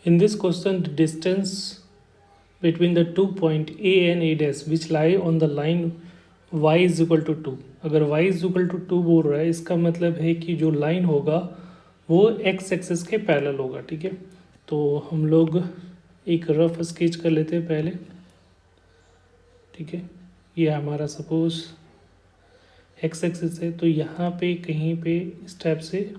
In this question, the distance between the 2 point A and A dash which lie on the line y is equal to 2. अगर y is equal to 2 बोल रहा है, इसका मतलब है कि जो लाइन होगा वो x एक्सिस के पैरेलल होगा. ठीक है, तो हम लोग एक रफ स्केच कर लेते हैं पहले. ठीक है, ये हमारा सपोज x एक्सिस है, तो यहाँ पे कहीं पे इस टाइप से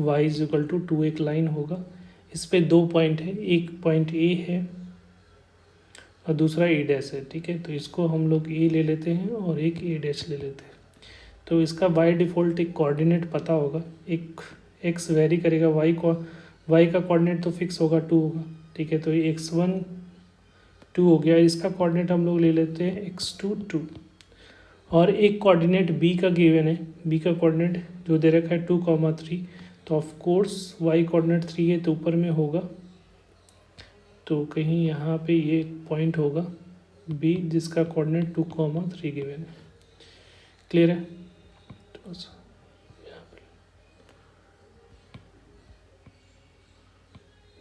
y इज इक्वल टू 2 एक लाइन होगा. इस पे 2 पॉइंट है, एक पॉइंट A है और दूसरा A डैश है. ठीक है, तो इसको हम लोग A ले लेते हैं और एक A डैश ले लेते हैं. तो इसका बाय डिफ़ॉल्ट एक कोऑर्डिनेट पता होगा, एक x वेरी करेगा, y का कोऑर्डिनेट तो फिक्स होगा 2 होगा. ठीक है, तो ये x1 2 हो गया. इसका कोऑर्डिनेट हम लोग ले लेते हैं x2 2 और एक कोऑर्डिनेट b का गिवन है. b का कोऑर्डिनेट जो दे रखा है 2,3, तो ऑफ कोर्स y कोऑर्डिनेट 3 है तो ऊपर में होगा, तो कहीं यहाँ पे ये पॉइंट होगा b जिसका कोऑर्डिनेट 2,3 गिवन है. क्लियर है? तो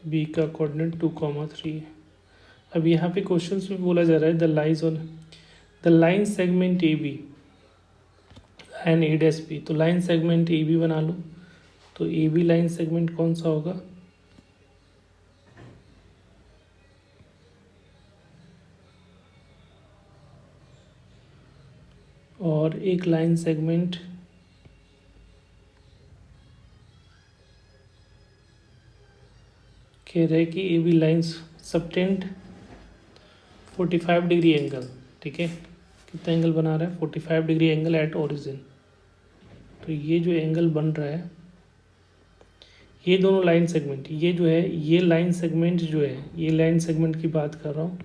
b का कोऑर्डिनेट 2,3 है. अब यहाँ पे क्वेश्चन में बोला जा रहा है the line segment A B and A dash B. तो लाइन सेगमेंट ए बी बना लो. तो ए बी लाइन सेगमेंट कौन सा होगा? और एक लाइन सेगमेंट कह रहे कि A B lines subtend 45 degree angle. ठीक है, कितना एंगल बना रहा है? 45 डिग्री एंगल एट ओरिजिन. तो ये जो एंगल बन रहा है, ये दोनों लाइन सेगमेंट, ये जो है ये लाइन सेगमेंट जो है, ये लाइन सेगमेंट की बात कर रहा हूँ,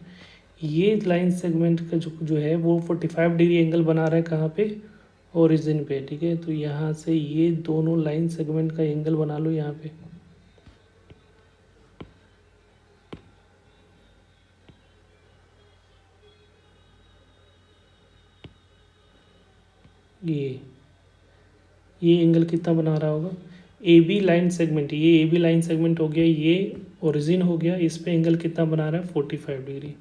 ये लाइन सेगमेंट का जो है वो 45 डिग्री एंगल बना रहा है. कहाँ पे? ओरिजिन पे. ठीक है, तो यहाँ से ये दोनों लाइन सेगमेंट का एंगल बना लो यहाँ पे. ये एंगल कितना बना रहा होगा? ए बी लाइन सेगमेंट, ये ए बी लाइन सेगमेंट हो गया, ये ओरिजिन हो गया, इस पे एंगल कितना बना रहा है? 45 डिग्री.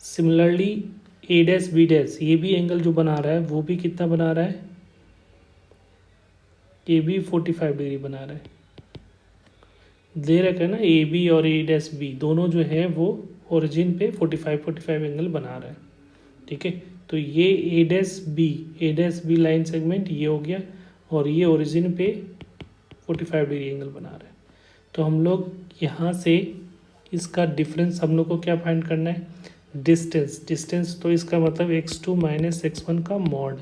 सिमिलरली ए डैश बी डैश, ये भी एंगल जो बना रहा है वो भी कितना बना रहा है? ये भी 45 डिग्री बना रहा है. दे रखा है ना, ए बी और ए डैश बी दोनों जो है वो ओरिजिन पे 45 एंगल बना रहा है. ठीक है, तो ये ए डैश बी लाइन सेगमेंट ये हो गया और ये ओरिजिन पे 45 डिग्री एंगल बना रहा है. तो हम लोग यहाँ से इसका डिफरेंस हम लोग को क्या फाइंड करना है? डिस्टेंस. तो इसका मतलब x2 माइनस x1 का मॉड.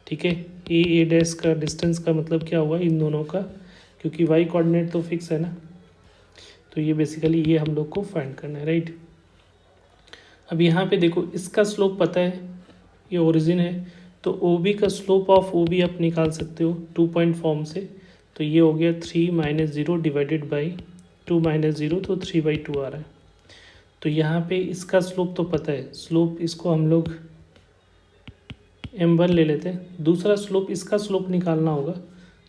ठीक है, ए डैश का डिस्टेंस का मतलब क्या हुआ इन दोनों का, क्योंकि y कोऑर्डिनेट तो फिक्स है ना. तो ये बेसिकली ये हम लोग को फाइंड करना है. राइट, अब यहाँ पे देखो इसका स्लोप पता है, ये ओरिजिन है, तो ओ बी का स्लोप ऑफ ओ बी आप निकाल सकते हो 2 पॉइंट फॉर्म से. तो ये हो गया 3 माइनस 0 डिवाइडेड बाई 2 माइनस 0, तो 3/2 आ रहा है. तो यहाँ पे इसका स्लोप तो पता है, स्लोप इसको हम लोग m1 ले लेते हैं. दूसरा स्लोप, इसका स्लोप निकालना होगा,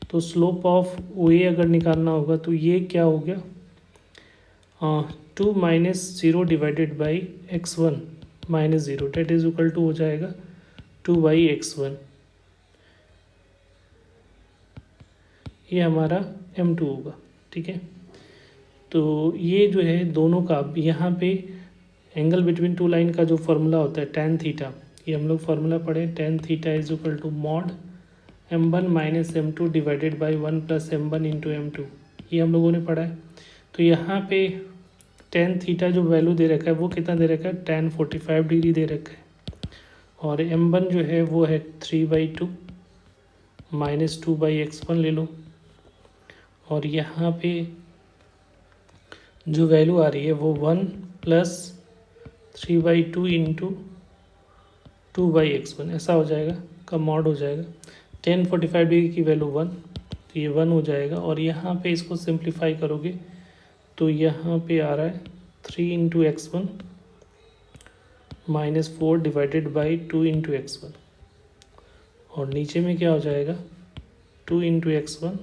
तो स्लोप ऑफ ओ ए अगर निकालना होगा तो ये क्या हो गया? 2 minus 0 divided by x1 minus 0 that is equal to हो जाएगा 2/x1. ये हमारा m2 होगा. ठीक है, तो ये जो है दोनों का यहाँ पे एंगल बिटवीन टू लाइन का जो फार्मूला होता है tan थीटा, ये हम लोग फार्मूला पढ़े, tan theta is equal to mod m1 minus m2 divided by 1 plus m1 into m2. ये हम लोगों ने पढ़ा है. तो यहाँ पे tan थीटा जो वैल्यू दे रखा है वो कितना दे रखा है? tan 45 डिग्री दे रखा है. और m1 जो है वो है 3/2 माइनस 2/x1 ले लो. और यहाँ पे जो वैल्यू आ रही है वो 1 प्लस 3/2 इंटू 2/x1 ऐसा हो जाएगा, का मॉड हो जाएगा. tan 45 डिग्री की वैल्यू 1, तो ये 1 हो जाएगा. और यहाँ पे इसको सिंप्लीफाई करोगे तो यहाँ पे आ रहा है 3 into x1 minus 4 divided by 2 into x1. और नीचे में क्या हो जाएगा? 2 इंटू x1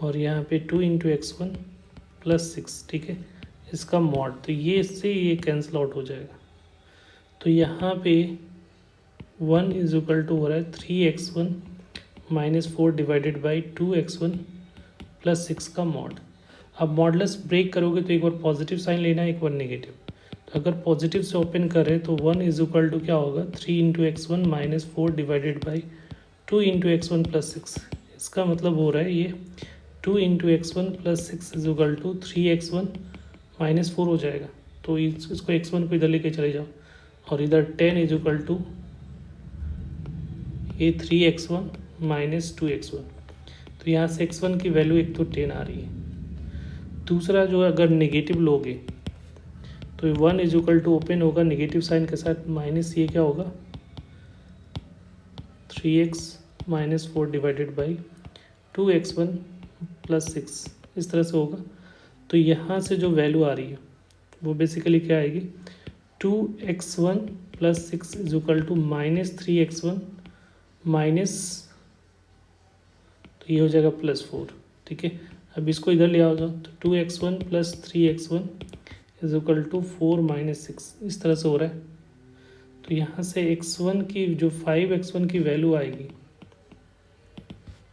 और यहाँ पे 2 इंटू x1 प्लस 6, ठीक है, इसका मॉड, तो ये इससे ये कैंसिल आउट हो जाएगा। तो यहाँ पे 1 इज इक्वल टू हो रहा है 3x1 minus 4 divided by 2x1 plus 6 का मॉड। अब मॉडलेस ब्रेक करोगे तो एक बार पॉजिटिव साइन लेना है, एक बार नेगेटिव। तो अगर पॉजिटिव से ओपन करें तो 1 इज इक्वल टू क्या होगा 3 into x1 minus 4 divided by 2 into x one plus 6। इसका मतलब हो रहा है ये 2 into x1 plus 6 is equal to 3x1 minus 4 हो जाएगा। तो इसको x1 को इधर लेके चले जाओ और इधर 10 इज इक्वल टू ये 3x1 माइनस 2x1। तो यहाँ से x1 की वैल्यू एक तो 10 आ रही है। दूसरा जो अगर नेगेटिव लोगे तो 1 इज इक्वल टू ओपन होगा नेगेटिव साइन के साथ माइनस ये क्या होगा 3x minus 4 divided by 2x1 plus 6, इस तरह से होगा। तो यहाँ से जो वैल्यू आ रही है वो बेसिकली क्या आएगी 2x1 plus 6 is equal to minus 3x1 minus, तो ये हो जाएगा प्लस 4, ठीक है। अब इसको इधर ले आओ जाओ तो 2x1 plus 3x1 is equal to 4 minus 6, इस तरह से हो रहा है। तो यहाँ से x1 की जो 5x1 की वैल्यू आएगी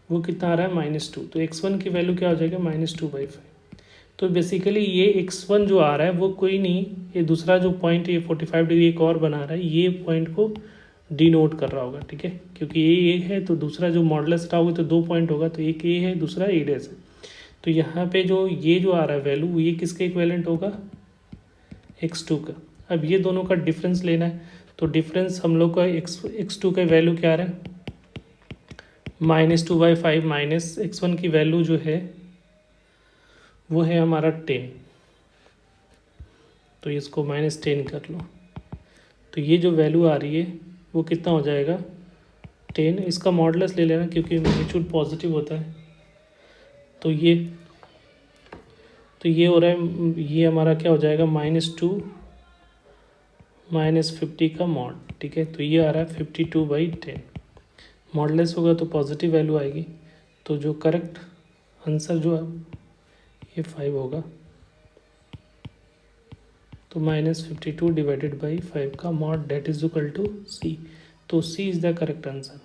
वो कितना आ रहा है -2। तो x1 की वैल्यू क्या हो जाएगा -2/5। तो बेसिकली ये x1 जो आ रहा है वो कोई नहीं, ये दूसरा जो पॉइंट ये 45 डिग्री एक और बना रहा है, ये पॉइंट को डिनोट कर रहा होगा, ठीक है। क्योंकि ये है तो दूसरा जो मॉडुलस हटाओगे तो 2 पॉइंट होगा, तो एक ये है दूसरा ए डैश है। तो यहाँ पे जो ये जो आ रहा है वैल्यू ये किसके इक्विवेलेंट होगा x2 का। अब ये दोनों का डिफरेंस लेना है, तो डिफरेंस हम लोग का x2 का वैल्यू क्या आ रहा है -2/5 माइनस x1 की वैल्यू जो है वो है हमारा 10, तो इसको -10 कर लो। तो ये जो वैल्यू आ रही है वो कितना हो जाएगा 10, इसका मॉडुलस ले लेना क्योंकि मैग्नीट्यूड पॉजिटिव होता है। तो ये हो रहा है, ये हमारा क्या हो जाएगा -2 माइनस 50 का मॉड, ठीक है। तो ये आ रहा है 52/10। मॉडुलस होगा तो पॉजिटिव वैल्यू आएगी, तो जो करेक्ट आंसर जो है ये 5 होगा। तो -52 डिवाइडेड बाई 5 का mod that is equal to C। तो C is the correct answer.